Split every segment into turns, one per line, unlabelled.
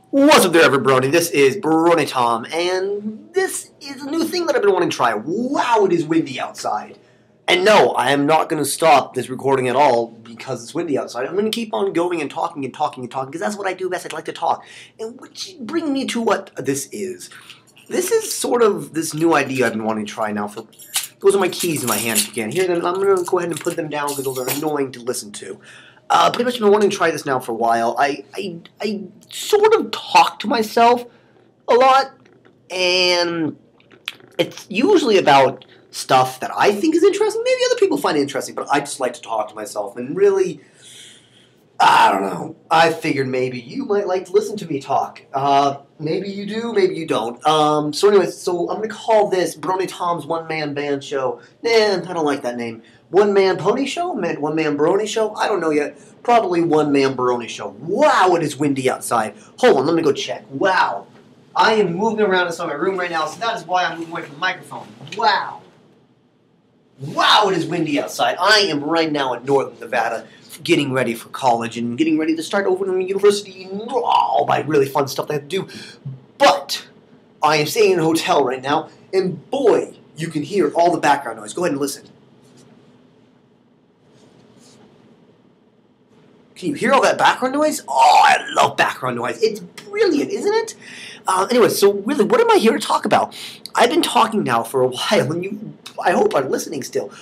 What's up there, everybody? This is Brony Tom, and this is a new thing that I've been wanting to try. Wow, it is windy outside. And no, I am not going to stop this recording at all because it's windy outside. I'm going to keep on going and talking and talking and talking because that's what I do best. I like to talk. And which brings me to what this is. This is sort of this new idea I've been wanting to try now. Those are my keys in my hand again. Here, then I'm going to go ahead and put them down because those are annoying to listen to. Pretty much been wanting to try this now for a while. I sort of talk to myself a lot, and it's usually about stuff that I think is interesting. Maybe other people find it interesting, but I just like to talk to myself, and really, I don't know. I figured maybe you might like to listen to me talk. Maybe you do, maybe you don't. So anyway, so I'm going to call this Brony Tom's one-man band show. Nah, I don't like that name. One-man pony show? One-man brony show? I don't know yet. Probably one-man brony show. Wow, it is windy outside. Hold on, let me go check. Wow. I am moving around inside my room right now, so that is why I'm moving away from the microphone. Wow. Wow, it is windy outside. I am right now in northern Nevada, getting ready for college and getting ready to start over in the university and all my really fun stuff I have to do. But I am staying in a hotel right now, and boy, you can hear all the background noise. Go ahead and listen. Can you hear all that background noise? Oh, I love background noise. It's brilliant, isn't it? Anyway, so really, what am I here to talk about? I've been talking now for a while, and you, I hope, are listening still.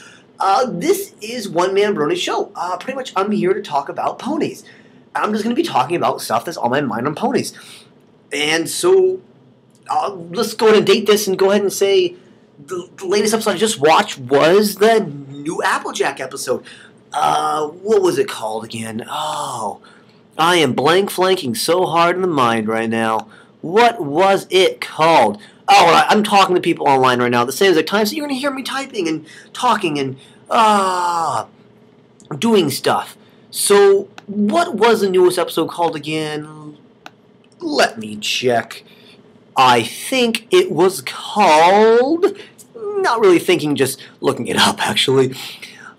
This is One Man Brony Show. Pretty much, I'm here to talk about ponies. I'm just going to be talking about stuff that's on my mind on ponies. And so, let's go ahead and date this and go ahead and say the latest episode I just watched was the new Applejack episode. What was it called again? Oh, I am blanking so hard in the mind right now. What was it called? Oh, I'm talking to people online right now. The same exact time, so you're going to hear me typing and talking and, doing stuff. So, what was the newest episode called again? Let me check. I think it was called... Not really thinking, just looking it up, actually.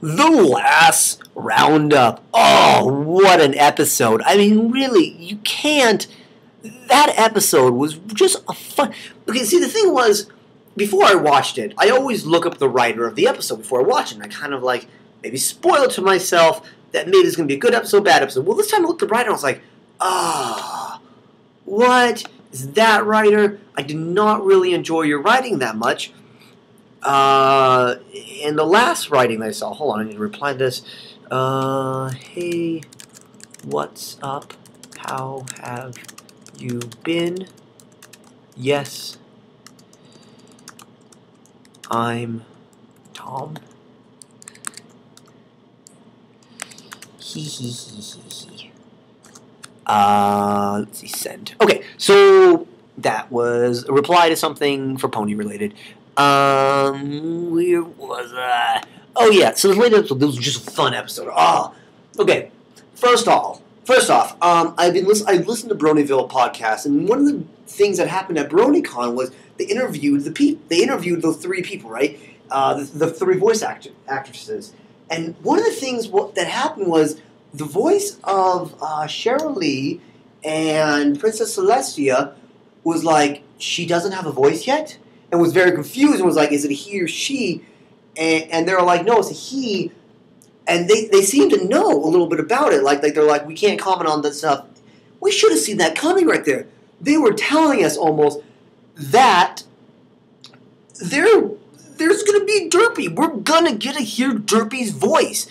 The Last Roundup. Oh, what an episode. I mean, really, you can't... That episode was just a fun... Okay, see, the thing was, before I watched it, I always look up the writer of the episode before I watch it, and I kind of, like, maybe spoil it to myself that maybe it's going to be a good episode, bad episode. Well, this time I looked at the writer, and I was like, what? Is that writer? I did not really enjoy your writing that much. And the last writing that I saw, hold on, I need to reply to this. Hey, what's up? How have you been? Yes, I'm Tom. He. Let's see, send. Okay, so that was a reply to something for pony related. Where was I? Oh yeah, so this latest episode, this was just a fun episode. Okay. First off, I listened to Bronyville podcast, and one of the things that happened at BronyCon was they interviewed those three people, right? The three voice actresses, and one of the things that happened was the voice of Cheryl Lee and Princess Celestia was like, she doesn't have a voice yet. And was very confused and was like, is it a he or she? And they were like, no, it's a he. And they seem to know a little bit about it. Like they're like, we can't comment on this stuff. We should have seen that coming right there. They were telling us almost that there's going to be Derpy. We're going to get to hear Derpy's voice.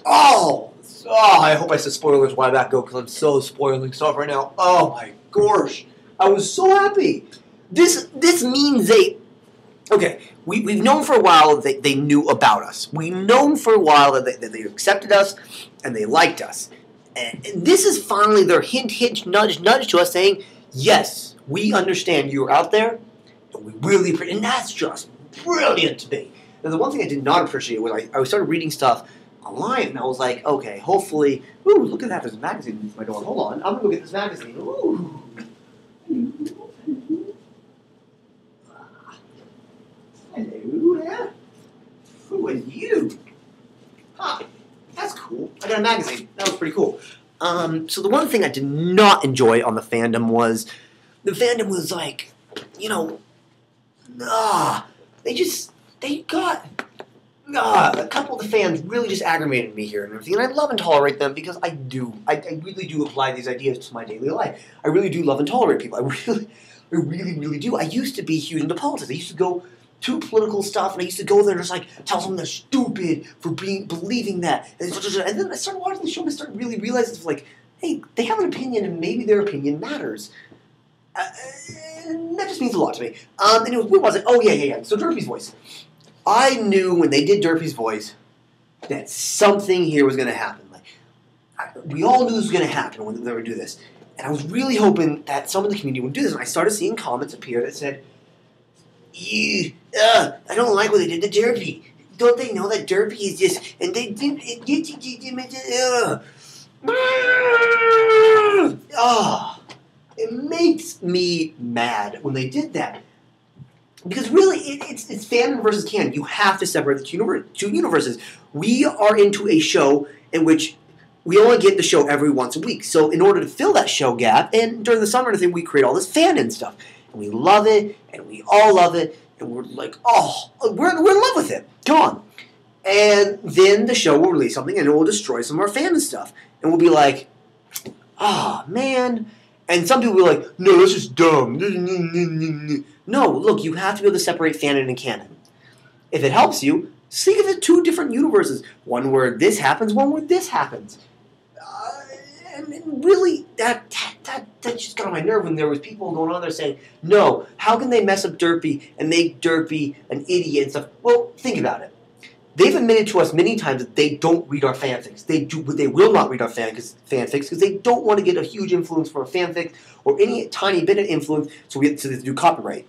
Oh, I hope I said spoilers a while back ago because I'm so spoiling stuff right now. Oh my gosh. I was so happy. This means we've known for a while that they knew about us. We've known for a while that they accepted us and they liked us. And this is finally their hint, nudge to us saying, yes, we understand you're out there, and we really appreciate, and that's just brilliant to me. Now, the one thing I did not appreciate was I started reading stuff online, and I was like, okay, hopefully, ooh, look at that, there's a magazine in my door. Hold on, I'm going to go get this magazine. Ooh. Hello there. Who are you? Huh, that's cool. I got a magazine. That was pretty cool. So the one thing I did not enjoy on the fandom was like, you know, they got a couple of the fans really just aggravated me here and everything, and I love and tolerate them because I really do apply these ideas to my daily life. I really do love and tolerate people. I really do. I used to be huge into politics. I used to go to political stuff, and I used to go there and just like tell them they're stupid for believing that. And then I started watching the show and I started really realizing, like, hey, they have an opinion, and maybe their opinion matters. That just means a lot to me. And it was weird. I was like, oh yeah. So Derpy's voice. I knew when they did Derpy's voice that something here was going to happen. Like, we all knew this was going to happen when they would do this. And I was really hoping that some of the community would do this. And I started seeing comments appear that said, I don't like what they did to Derpy. Don't they know that Derpy is just... And they did... It makes me mad when they did that. Because really, it's fandom versus canon. You have to separate the two universes. We are into a show in which we only get the show every once a week. So in order to fill that show gap, and during the summer and everything, we create all this fandom stuff. And we love it, and we all love it, and we're like, oh, we're in love with it. Come on. And then the show will release something, and it will destroy some of our fandom stuff. And we'll be like, man. And some people will be like, no, that's just dumb. No, look, you have to be able to separate fanon and canon. If it helps you, think of it two different universes. One where this happens, one where this happens. And really, that just got on my nerve when there was people going on there saying, no, how can they mess up Derpy and make Derpy an idiot and stuff? Well, think about it. They've admitted to us many times that they don't read our fanfics. They will not read our fanfics because they don't want to get a huge influence from a fanfic or any tiny bit of influence so they do copyright.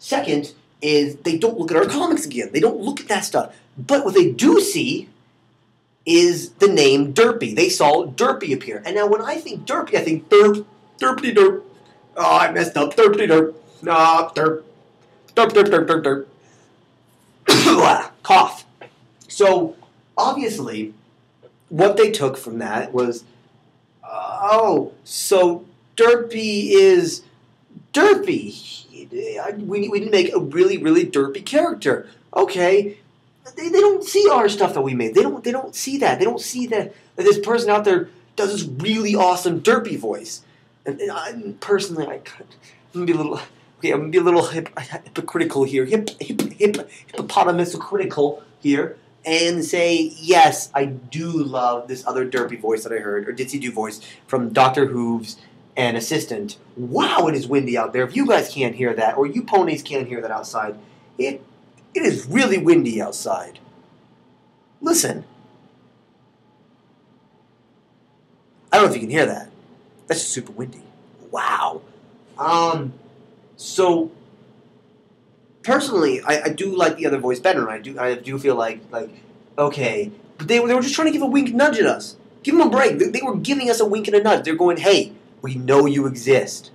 Second is they don't look at our comics again. They don't look at that stuff. But what they do see is the name Derpy. They saw Derpy appear. And now when I think Derpy, I think Derpy derp. Oh, I messed up. Derpy derp. No, derp. Derp. Cough. So, obviously, what they took from that was, so Derpy is Derpy. We need to make a really, really derpy character. Okay. They don't see our stuff that we made. They don't see that. They don't see that this person out there does this really awesome derpy voice. And personally, I'm gonna be a little... Okay, I'm going to be a little hypocritical here, hippopotamus-critical here, and say, yes, I do love this other derpy voice that I heard, or Ditsy Do voice, from Dr. Hooves and Assistant. Wow, it is windy out there. If you guys can't hear that, or you ponies can't hear that outside, it is really windy outside. Listen. I don't know if you can hear that. That's just super windy. Wow. So, personally, I do like the other voice better. I do feel like okay, but they were just trying to give a wink nudge at us. Give them a break. They were giving us a wink and a nudge. They're going, hey, we know you exist.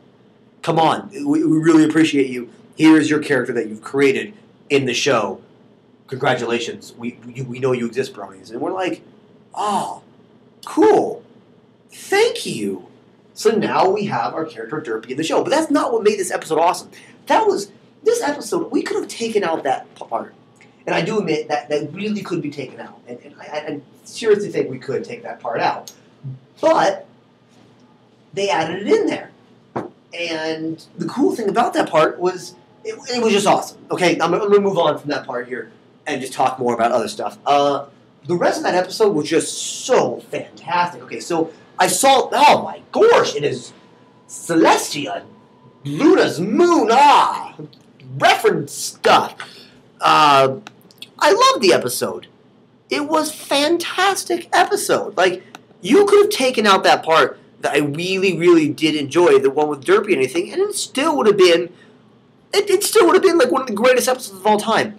Come on, we really appreciate you. Here is your character that you've created in the show. Congratulations. We know you exist, bronies. And we're like, oh, cool. Thank you. So now we have our character Derpy in the show. But that's not what made this episode awesome. This episode, we could have taken out that part. And I do admit that really could be taken out. And I seriously think we could take that part out. But they added it in there. And the cool thing about that part was it was just awesome. Okay, I'm going to move on from that part here and just talk more about other stuff. The rest of that episode was just so fantastic. Okay, so I saw, oh my gosh, it is Celestia, Luna's moon, reference stuff. I loved the episode. It was fantastic episode. Like, you could have taken out that part that I really, really did enjoy, the one with Derpy and anything, and it still would have been, like one of the greatest episodes of all time.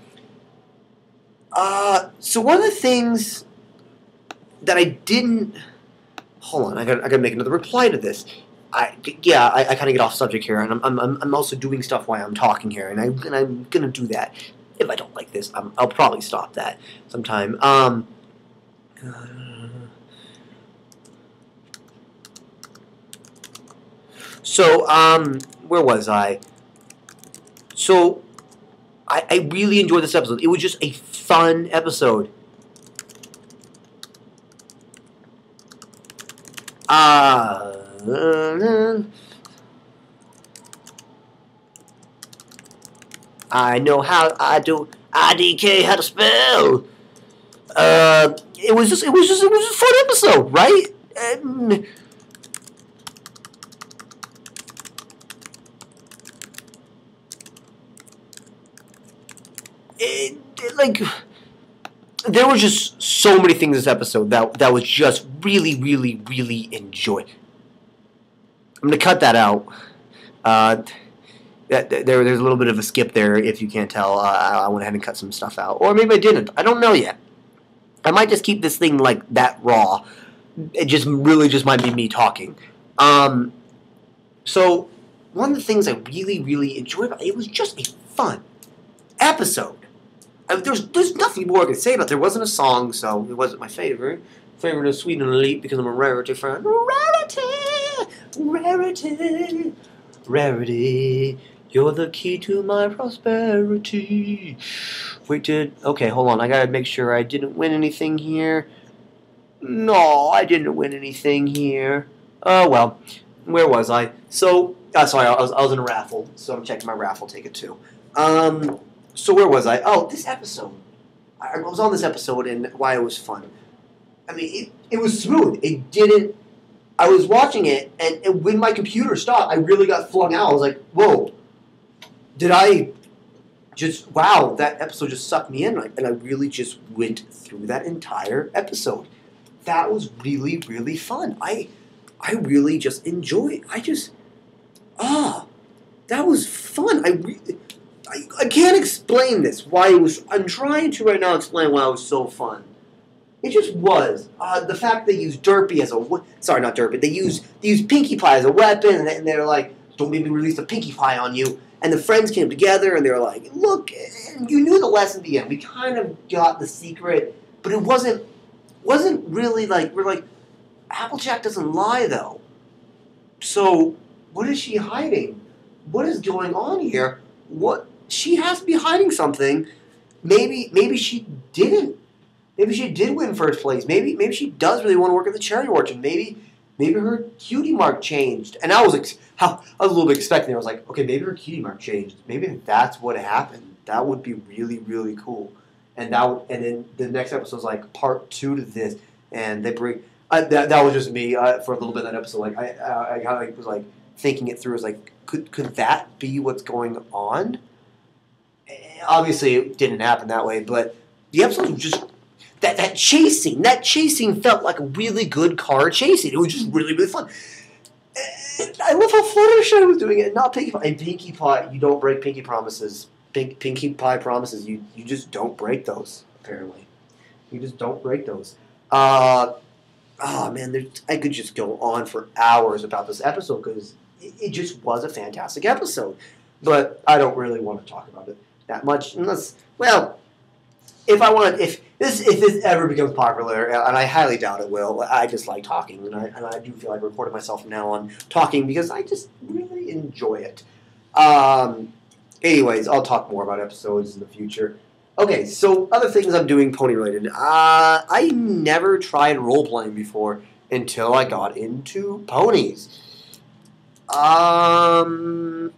So one of the things that I didn't... Hold on, I gotta make another reply to this. I kind of get off subject here, and I'm also doing stuff while I'm talking here, and I'm gonna do that. If I don't like this, I'll probably stop that sometime. So, where was I? So, I really enjoyed this episode. It was just a fun episode. I know how I do IDK how to spell. It was just a fun episode, right? Like there were just so many things this episode that was just really enjoyed. I'm gonna cut that out. There's a little bit of a skip there if you can't tell. I went ahead and cut some stuff out, or maybe I didn't. I don't know yet. I might just keep this thing like that raw. It just might be me talking. So one of the things I really enjoyed about it was just a fun episode. There's nothing more I can say about it. There wasn't a song, so it wasn't my favorite. Favorite is Sweet and Elite because I'm a rarity fan. Rarity. You're the key to my prosperity. Okay, hold on. I gotta make sure I didn't win anything here. No, I didn't win anything here. Oh, well. Where was I? So, sorry, I was in a raffle, so I'm checking my raffle ticket too. So where was I? Oh, this episode. I was on this episode and why it was fun. I mean, it was smooth. It didn't... I was watching it, and when my computer stopped, I really got flung out. I was like, whoa. Did I just... Wow, that episode just sucked me in. And I really just went through that entire episode. That was really fun. I really just enjoyed it. That was fun. I can't explain this, why it was... I'm trying to right now explain why it was so fun. It just was. The fact they used Derpy as a... Sorry, not Derpy. They used Pinkie Pie as a weapon, and they're like, don't make me release a Pinkie Pie on you. And the friends came together, and they were like, look, and you knew the lesson at the end. We kind of got the secret, but it wasn't really like... We're like, Applejack doesn't lie, though. So, what is she hiding? What is going on here? What... She has to be hiding something. Maybe she didn't. Maybe she did win first place. Maybe she does really want to work at the cherry orchard. Maybe her cutie mark changed. And I was a little bit expecting. I was like, okay, maybe her cutie mark changed. Maybe that's what happened. That would be really cool. And then the next episode was like part 2 to this, and they bring that was just me for a little bit of that episode. Like I kind of was like thinking it through. I was like, could that be what's going on? Obviously, it didn't happen that way, but the episode was just that chasing felt like a really good car chasing. It was just really fun. And I love how Fluttershy was doing it, not Pinkie Pie. And Pinkie Pie, you don't break Pinkie promises. Pinkie Pie promises, you just don't break those. Apparently, you just don't break those. Oh man, I could just go on for hours about this episode because it just was a fantastic episode. But I don't really want to talk about it that much unless, well, if this ever becomes popular, and I highly doubt it will, I just like talking, and I do feel like recording myself from now on talking because I just really enjoy it. Anyways, I'll talk more about episodes in the future. Okay, so other things I'm doing pony related. I never tried role playing before until I got into ponies. And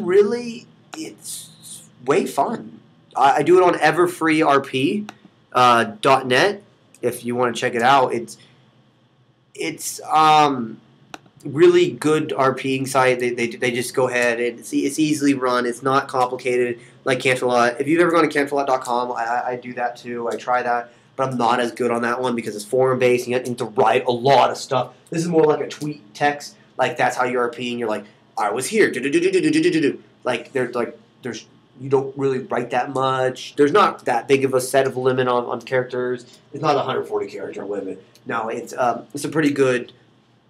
really, it's way fun. I do it on everfreerp.net. If you want to check it out, it's really good RPing site. They just go ahead and it's easily run. It's not complicated like Canterlot. If you've ever gone to Canterlot.com, I do that too. I try that, but I'm not as good on that one because it's forum based and you need to write a lot of stuff. This is more like a tweet text. Like that's how you're RPing. You're like, I was here. Like there's you don't really write that much. There's not that big of a set of limit on characters. It's not a 140 character limit. No, it's a pretty good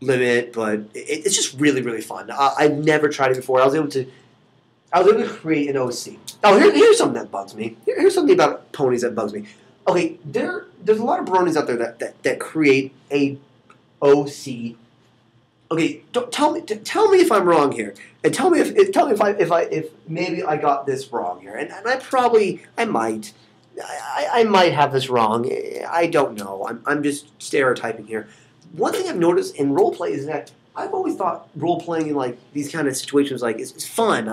limit, but it's just really fun. I've never tried it before. I was able to create an OC. Oh, here's something that bugs me. Here's something about ponies that bugs me. Okay, there's a lot of bronies out there that create a OC Okay, tell me if I'm wrong here, and tell me if maybe I got this wrong here, and I might have this wrong. I don't know. I'm just stereotyping here. One thing I've noticed in role play is that I've always thought role playing in like these kind of situations like it's fun.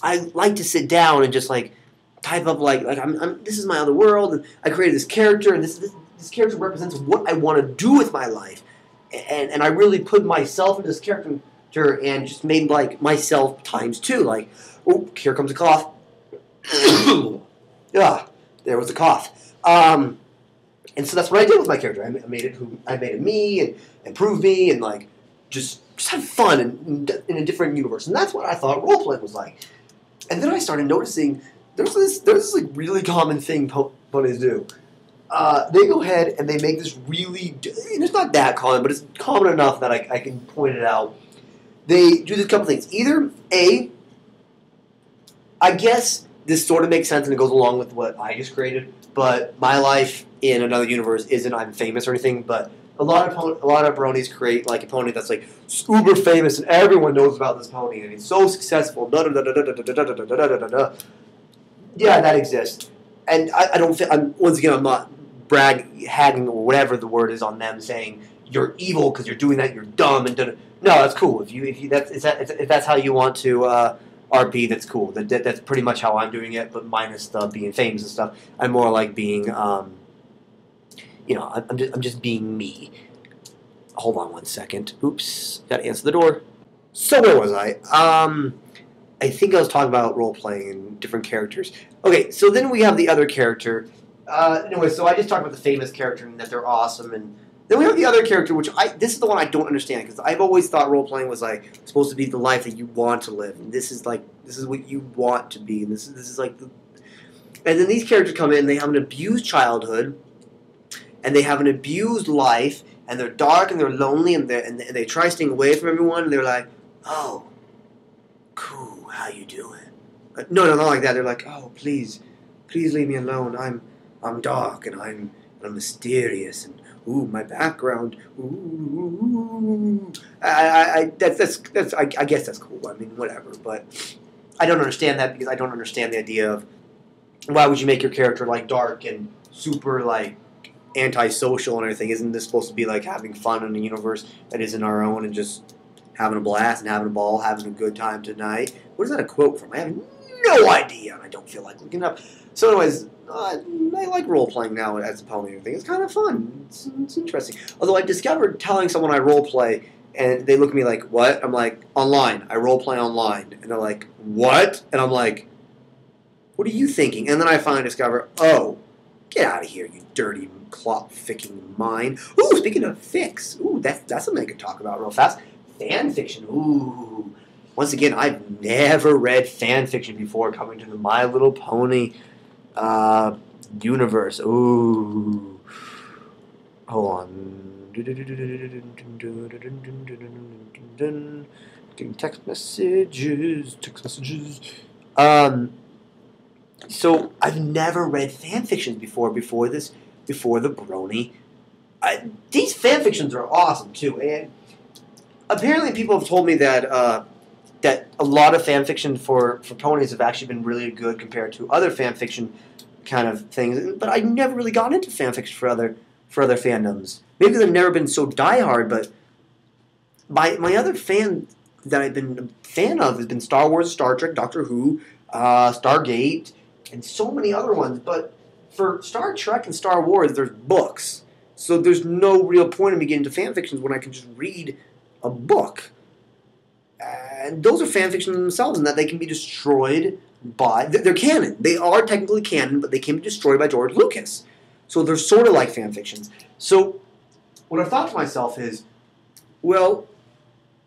I like to sit down and just like type up like I'm this is my other world, and I created this character, and this character represents what I want to do with my life. And I really put myself into this character and just made like myself times two. Like, oh, here comes a cough. Yeah, there was a cough. And so that's what I did with my character. I made it me and improved me and like just have fun in a different universe. And that's what I thought role playing was like. And then I started noticing there's this like really common thing ponies do. They go ahead and they make this really, and it's not that common, but it's common enough that I can point it out. They do this couple things. Either I guess this sort of makes sense and it goes along with what I just created, but my life in another universe isn't I'm famous or anything, but a lot of bronies create like a pony that's like uber famous and everyone knows about this pony and it's so successful. Yeah, that exists. And I don't feel, once again, I'm not hagging or whatever the word is on them saying you're evil because you're doing that, you're dumb and no, that's cool. If that's how you want to RP, that's cool. That's pretty much how I'm doing it, but minus the being famous and stuff. I'm more like being, I'm just being me. Hold on one second. Oops, gotta answer the door. So where was I? I think I was talking about role playing and different characters. Okay, so then we have the other character. Anyway, so I just talked about the famous character and that they're awesome, and then we have the other character, which this is the one I don't understand because I've always thought role playing was like supposed to be the life that you want to live, and this is what you want to be, and this is like and then these characters come in, and they have an abused childhood, and they have an abused life, and they're dark and they're lonely, and they try staying away from everyone, and they're like, oh, cool, how you doing? No, not like that. They're like, oh, please leave me alone. I'm dark and I'm mysterious and ooh, my background. Ooh, I guess that's cool. I mean, whatever. But I don't understand that because I don't understand the idea of why would you make your character like dark and super like antisocial and everything? Isn't this supposed to be like having fun in a universe that isn't our own and just having a blast and having a ball, having a good time tonight? What is that a quote from? I have no idea, and I don't feel like looking it up. So anyways, I like role-playing now as a pony and everything. It's kind of fun. It's interesting. Although I've discovered telling someone I role-play, and they look at me like, what? I'm like, online. I role-play online. And they're like, what? And I'm like, what are you thinking? And then I finally discover, oh, get out of here, you dirty clock-ficking mind. Ooh, speaking of fix, ooh, that's something I could talk about real fast. Fan fiction, ooh. Once again, I've never read fan fiction before coming to the My Little Pony universe. Ooh. Hold on. Getting text messages. So I've never read fan fictions before the brony. These fan fictions are awesome too, and apparently people have told me that that a lot of fan fiction for ponies have actually been really good compared to other fan fiction kind of things. But I've never really gotten into fan fiction for other fandoms. Maybe they've never been so diehard, but my other fan that I've been a fan of has been Star Wars, Star Trek, Doctor Who, Stargate, and so many other ones. But for Star Trek and Star Wars, there's books. So there's no real point in me getting into fan fictions when I can just read a book. And those are fan fiction themselves in that they can be destroyed by... They're canon. They are technically canon, but they can be destroyed by George Lucas. So they're sort of like fan fictions. So what I've thought to myself is, well,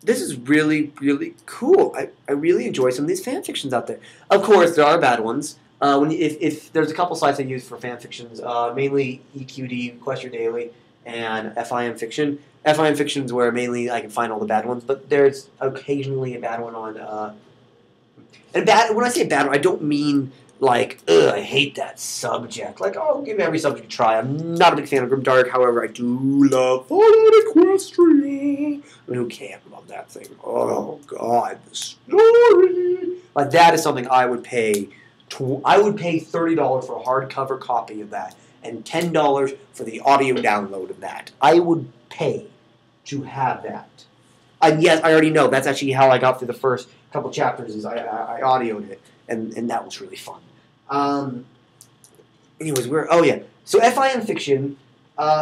this is really, really cool. I really enjoy some of these fan fictions out there. Of course, there are bad ones. If there's a couple sites I use for fan fictions, mainly EQD, Quest Your Daily, and FIM Fiction. FIM Fiction is where mainly I can find all the bad ones, but there's occasionally a bad one on... when I say bad one, I don't mean like, ugh, I hate that subject. Like, I'll give every subject a try. I'm not a big fan of grimdark, however, I do love Fallout Equestria. I mean, who can't love that thing? Oh, God, the story. Like, that is something I would pay. I would pay $30 for a hardcover copy of that and $10 for the audio download of that. I would pay to have that. And yes, I already know. That's actually how I got through the first couple chapters is I audioed it. And that was really fun. Anyways, so FIN fiction,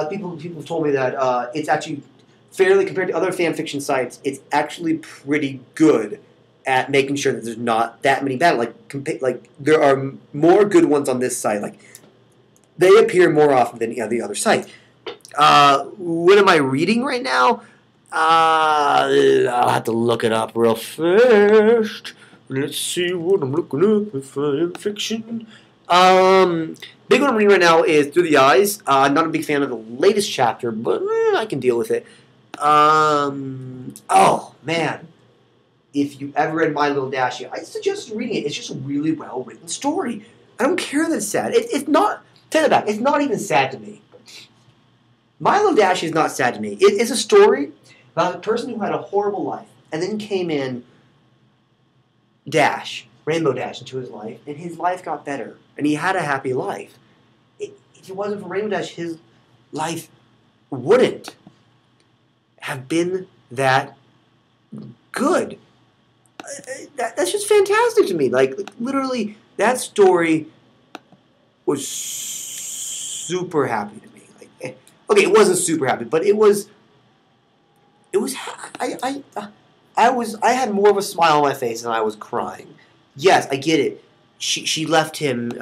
people have told me that it's actually fairly, compared to other fan fiction sites, it's actually pretty good at making sure that there's not that many bad. Like there are more good ones on this site. Like they appear more often than the other site. What am I reading right now? I'll have to look it up real fast. Let's see what I'm looking up with fan fiction. Big one I'm reading right now is Through the Eyes. Not a big fan of the latest chapter, but I can deal with it. Oh, man. If you ever read My Little Dashie, I suggest reading it. It's just a really well-written story. I don't care that it's sad. It's not, take it back, it's not even sad to me. My Little Dashie is not sad to me. It is a story about a person who had a horrible life and then came in Rainbow Dash into his life, and his life got better, and he had a happy life. If it wasn't for Rainbow Dash, his life wouldn't have been that good. That's just fantastic to me. Like, literally, that story was super happy to me. Like, okay, it wasn't super happy, but it was. I had more of a smile on my face than I was crying. Yes, I get it. She left him.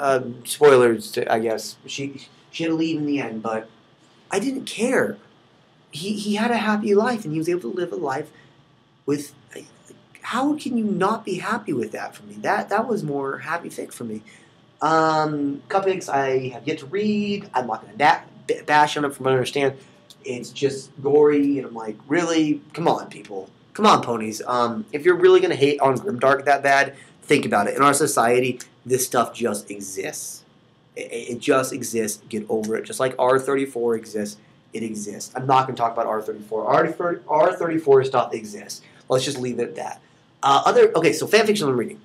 Spoilers, I guess. She had to leave in the end, but I didn't care. He had a happy life, and he was able to live a life with. How can you not be happy with that for me? That was more happy fic for me. Cupcakes I have yet to read. I'm not going to bash on it from what I understand. It's just gory, and I'm like, really? Come on, people. Come on, ponies. If you're really going to hate on grimdark that bad, think about it. In our society, this stuff just exists. It just exists. Get over it. Just like R34 exists, it exists. I'm not going to talk about R34. R34 stuff exists. Let's just leave it at that. So fanfiction I'm reading.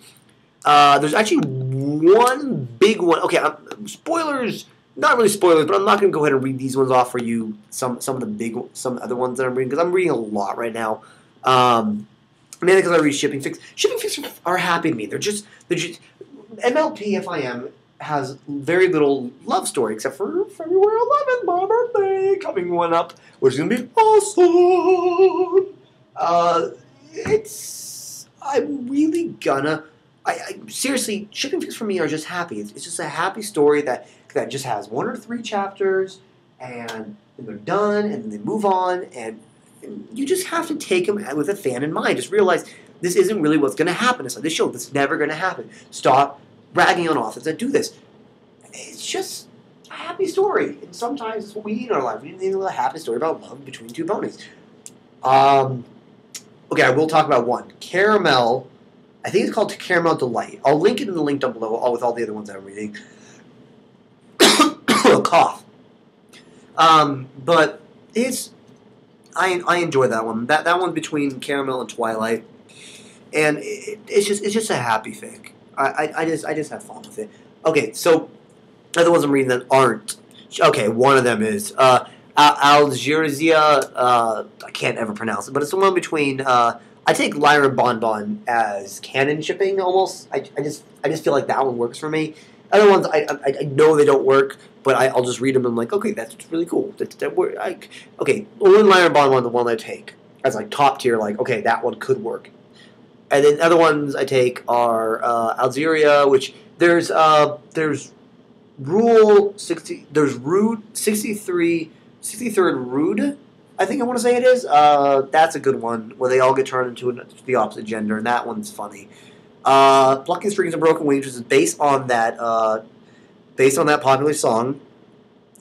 There's actually one big one. Okay, spoilers. Not really spoilers, but I'm not going to go ahead and read these ones off for you. Some other ones that I'm reading, because I'm reading a lot right now. Mainly because I read shipping fics. Shipping fics are happy to me. They're just MLP FIM has very little love story, except for February 11th, my birthday, coming one up, which is going to be awesome. I'm really gonna. Seriously, shipping fics for me are just happy. It's just a happy story that just has 1 or 3 chapters, and they're done, and they move on, and you just have to take them with a fan in mind. Just realize this isn't really what's going to happen inside this show. This is never going to happen. Stop ragging on authors that do this. It's just a happy story, and sometimes it's what we need in our life. We need a happy story about love between 2 ponies. Okay, I will talk about one. Caramel. I think it's called Caramel Delight. I'll link it in the link down below, with all the other ones that I'm reading. Cough. But I enjoy that one. That one's between Caramel and Twilight, and it's just a happy fic. I just have fun with it. Okay, so other ones I'm reading that aren't. Okay, one of them is Algeria. I can't ever pronounce it, but it's the one between. I take Lyra Bonbon as canon shipping almost. I just feel like that one works for me. Other ones I know they don't work, but I'll just read them and I'm like, okay, that's really cool. Okay, only Lyra Bonbon the one I take as like top tier. Like, okay, that one could work. And then other ones I take are Algeria, which there's Rule 60. There's Rude 63rd Rude. I think I want to say it is. That's a good one where they all get turned into the opposite gender, and that one's funny. Plucking Strings and Broken Wings, which is based on that popular song.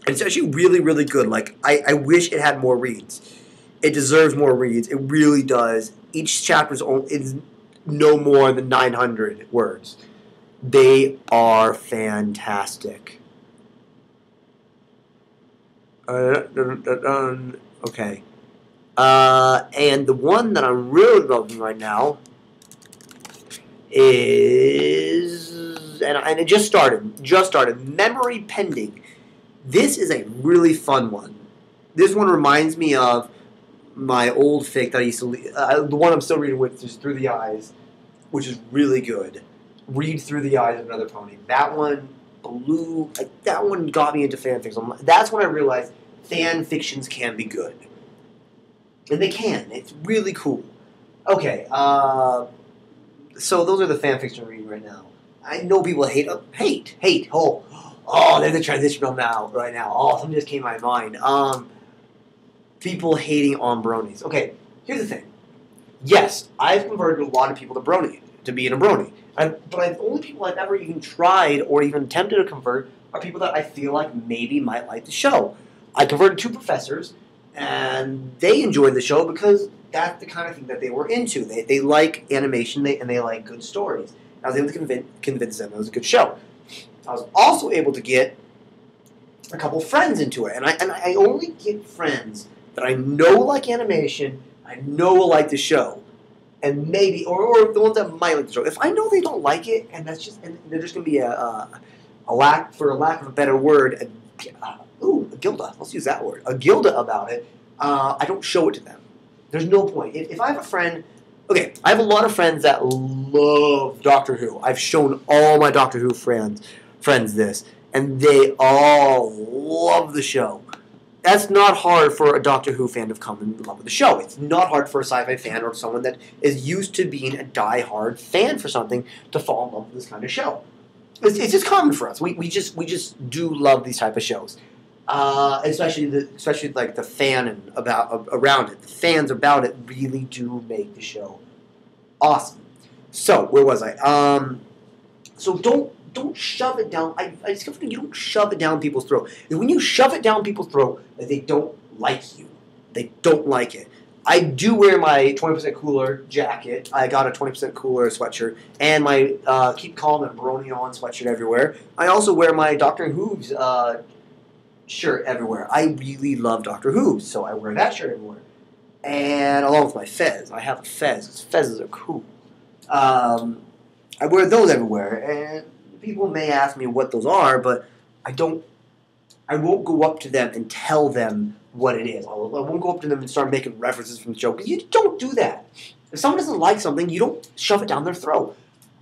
And it's actually really, really good. Like, I wish it had more reads. It deserves more reads. It really does. Each chapter is no more than 900 words. They are fantastic. Okay. And the one that I'm really loving right now is, and it just started, Memory Pending. This is a really fun one. This one reminds me of my old fic that I used to, the one I'm still reading, which is Through the Eyes, which is really good. Read Through the Eyes of Another Pony. That one that one got me into fan fiction. That's when I realized fan fictions can be good. And they can. It's really cool. Okay, so those are the fan fiction I'm reading right now. I know people hate. Oh, there's a transition now. Right now. Oh, something just came to my mind. People hating on bronies. Okay, here's the thing. Yes, I've converted a lot of people to being a brony. But the only people I've ever even tried or even attempted to convert are people that I feel like maybe might like the show. I converted 2 professors, and they enjoyed the show because that's the kind of thing that they were into. They like animation and they like good stories. I was able to convince them it was a good show. I was also able to get a couple friends into it, and I only get friends that I know like animation, I know will like the show, and maybe or the ones that might like the show. If I know they don't like it, and they're just going to be a lack of a better word, a gilda. Let's use that word. A gilda about it. I don't show it to them. There's no point. If I have a friend, okay, I have a lot of friends that love Doctor Who. I've shown all my Doctor Who friends this, and they all love the show. That's not hard for a Doctor Who fan to come in love with the show. It's not hard for a sci-fi fan or someone that is used to being a die-hard fan for something to fall in love with this kind of show. It's just common for us. We just do love these type of shows, especially like the fan and around it. The fans about it really do make the show awesome. So where was I? So don't shove it down. I discovered you don't shove it down people's throat. And when you shove it down people's throat, they don't like you. They don't like it. I do wear my 20% Cooler jacket. I got a 20% Cooler sweatshirt. And my Keep Calm and Brony On sweatshirt everywhere. I also wear my Doctor Who's shirt everywhere. I really love Doctor Who, so I wear that shirt everywhere. And along with my fez. I have a fez, because fezzes are cool. I wear those everywhere. And people may ask me what those are, but I won't go up to them and tell them what it is. I won't go up to them and start making references from the show, because you don't do that. If someone doesn't like something, you don't shove it down their throat.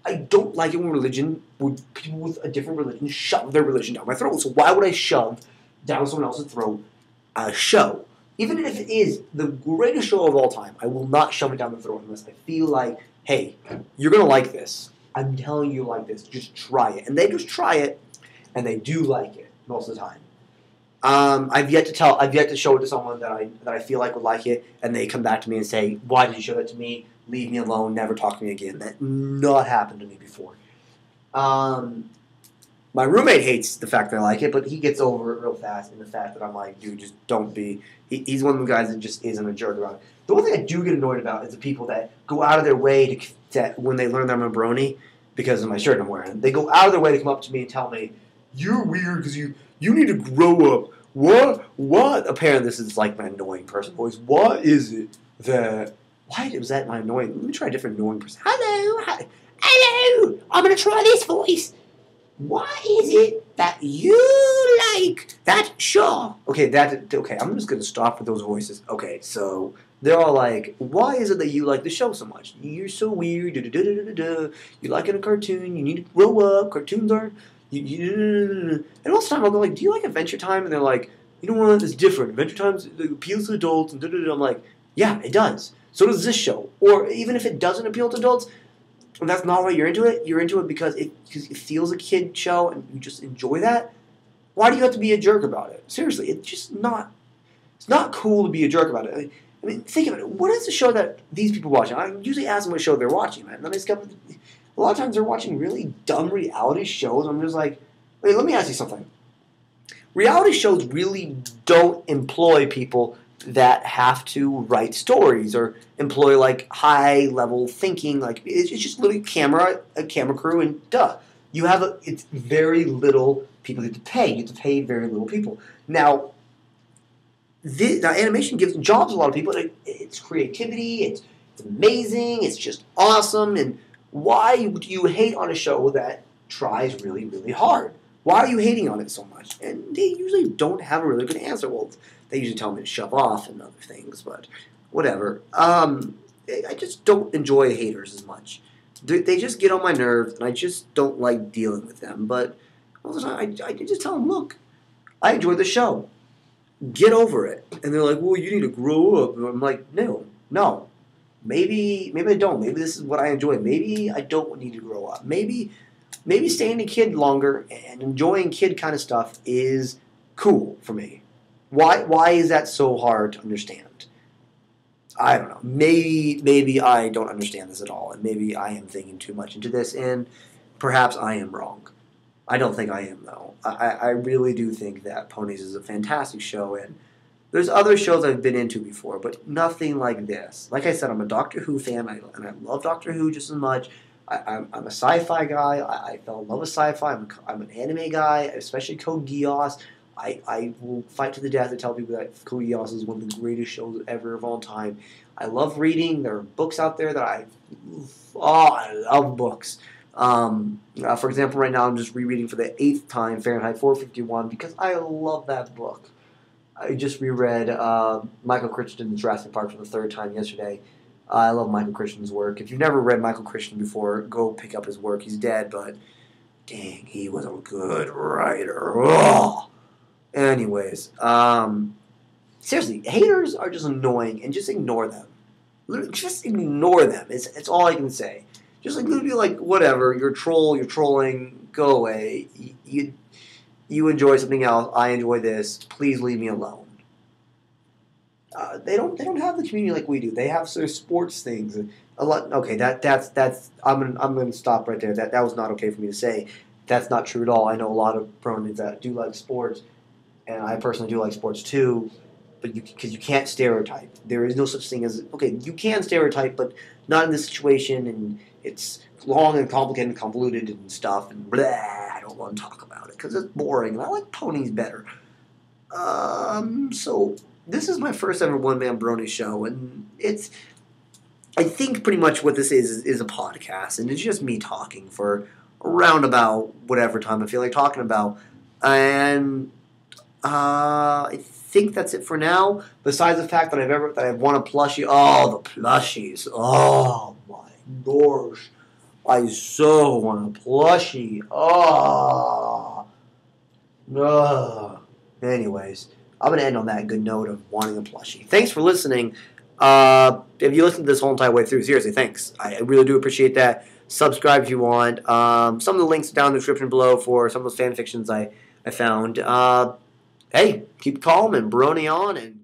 I don't like it when people with a different religion shove their religion down my throat. So why would I shove down someone else's throat a show? Even if it is the greatest show of all time, I will not shove it down their throat unless I feel like, hey, you're going to like this. I'm telling you like this. Just try it. And they just try it, and they do like it most of the time. I've yet to show it to someone that I feel like would like it, and they come back to me and say, "Why did you show that to me? Leave me alone. Never talk to me again." That not happened to me before. My roommate hates the fact that I like it, but he gets over it real fast in the fact that I'm like, dude, just don't be. He's one of the guys that just isn't a jerk about it. The one thing I do get annoyed about is the people that go out of their way to when they learn that I'm a brony because of my shirt I'm wearing. They go out of their way to come up to me and tell me, "You're weird because you need to grow up." What? Apparently this is like my annoying person voice. What is it that... Why was that my annoying... Let me try a different annoying person. Hello! I'm going to try this voice. Why is it that you like that show? Okay, I'm just going to stop with those voices. Okay, so they're all like, why is it that you like the show so much? You're so weird. You like it in a cartoon. You need to grow up. Cartoons aren't... And most of the time I'll go like, do you like Adventure Time? And they're like, you know what, it's different. Adventure Time appeals to adults. And I'm like, yeah, it does. So does this show. Or even if it doesn't appeal to adults, and that's not why you're into it because it feels a kid show and you just enjoy that. Why do you have to be a jerk about it? Seriously, it's not cool to be a jerk about it. I mean, think of it. What is the show that these people watch? I usually ask them what show they're watching, man. And then I discover a lot of times they're watching really dumb reality shows. I'm just like, wait, let me ask you something. Reality shows really don't employ people that have to write stories or employ like high level thinking. Like it's just literally a camera crew and duh. it's very little people get to pay. You get to pay very little people. Now, animation gives jobs to a lot of people. It's creativity. It's amazing. It's just awesome. And why do you hate on a show that tries really, really hard? Why are you hating on it so much? And they usually don't have a really good answer. Well, they usually tell me to shove off and other things, but whatever. I just don't enjoy haters as much. They just get on my nerves, and I just don't like dealing with them. But all the time, I just tell them, look, I enjoy the show. Get over it. And they're like, well, you need to grow up. And I'm like, no. Maybe I don't. Maybe this is what I enjoy. Maybe I don't need to grow up. Maybe staying a kid longer and enjoying kid kind of stuff is cool for me. Why is that so hard to understand? I don't know. Maybe I don't understand this at all, and maybe I am thinking too much into this, and perhaps I am wrong. I don't think I am, though. I really do think that Ponies is a fantastic show, and there's other shows I've been into before, but nothing like this. Like I said, I'm a Doctor Who fan, and I love Doctor Who just as much. I'm a sci-fi guy. I fell in love with sci-fi. I'm an anime guy, especially Code Geass. I will fight to the death to tell people that Code Geass is one of the greatest shows ever of all time. I love reading. There are books out there that I love books. For example, right now I'm just rereading for the 8th time Fahrenheit 451 because I love that book. I just reread Michael Crichton's Jurassic Park for the 3rd time yesterday. I love Michael Crichton's work. If you've never read Michael Crichton before, go pick up his work. He's dead, but dang, he was a good writer. Oh. Anyways, seriously, haters are just annoying, and just ignore them. Just ignore them. It's all I can say. Just literally like whatever. You're a troll. You're trolling. Go away. You enjoy something else. I enjoy this. Please leave me alone. They don't have the community like we do. They have sort of sports things. A lot. Okay, that's. I'm gonna stop right there. That was not okay for me to say. That's not true at all. I know a lot of bronies that do like sports. And I personally do like sports too, but because you can't stereotype. There is no such thing as, okay, you can stereotype, but not in this situation, and it's long and complicated and convoluted and stuff, and blah, I don't want to talk about it because it's boring, and I like ponies better. So this is my first ever one-man brony show, and I think pretty much what this is a podcast, and it's just me talking for around about whatever time I feel like talking about, and I think that's it for now. Besides the fact that I've won a plushie. Oh, the plushies. Oh my gosh. I so want a plushie. Oh. No. Anyways, I'm going to end on that good note of wanting a plushie. Thanks for listening. If you listened to this whole entire way through, seriously, thanks. I really do appreciate that. Subscribe if you want. Some of the links down in the description below for some of those fan fictions I found. Hey, keep calm and brony on, and